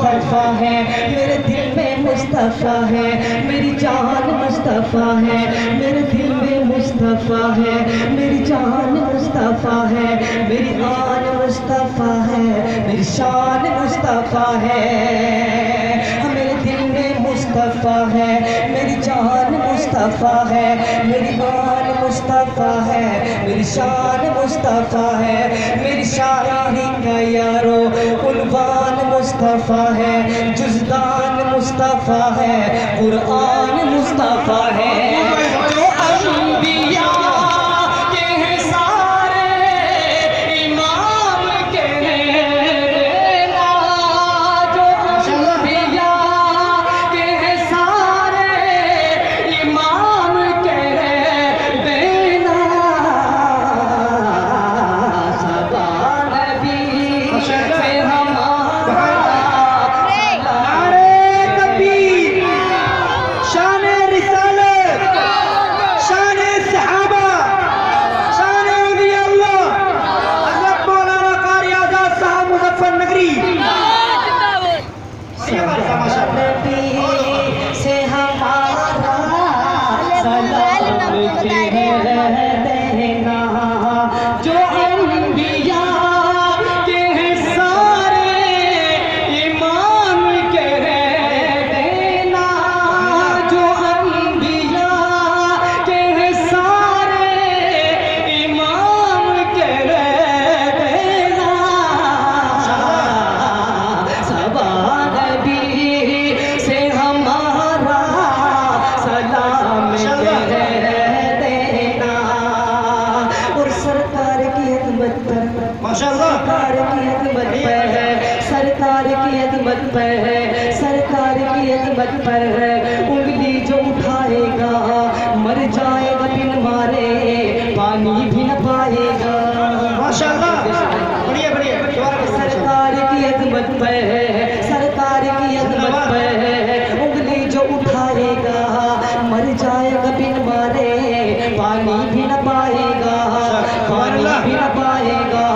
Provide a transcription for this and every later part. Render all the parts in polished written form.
मुस्तफ़ा है, मेरे दिल में मुस्तफ़ा है, मेरी जान मुस्तफ़ा है, मेरे दिल में मुस्तफ़ा है, मेरी जान मुस्तफ़ा है, मेरी आन मुस्तफ़ा है, मेरी शान मुस्तफ़ा है। मेरे दिल में मुस्तफ़ा है, मेरी जान मुस्तफ़ा है, मेरी आन मुस्तफ़ा है, मेरी शान मुस्तफ़ा है, मेरी शायरी का यारो कुर्बान मुस्तफ़ा है, जुज़दान मुस्तफ़ा है, कुरान मुस्तफ़ा है। जो अंबिया के हैं सारे इमाम के देना, जो अंबिया के हैं सारे इमाम के देना, सबा नबी से हमारा सरकार की अदमत पर है, सरकार की अदमत पर है, उंगली जो उठाएगा मर जाएगा बिन मारे, पानी भी न पाएगा। माशाअल्लाह, बढ़िया बढ़िया। सरकार की अदमत पर है, सरकार की अदमत पर है, उंगली जो उठाएगा मर जाएगा बिन मारे, पानी भी न पाएगा, पानी भी न पाएगा।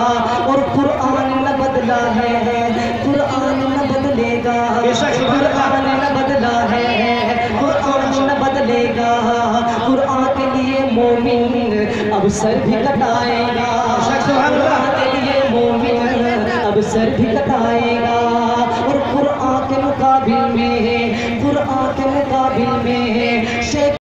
और कुरान न बदला है, कुरान न बदलेगा, कुरान न बदला है, कुरान न बदलेगा। कुरान के लिए मोमिन अब सर भी कटाएगा, कुरान के लिए मोमिन अब सर भी कटाएगा।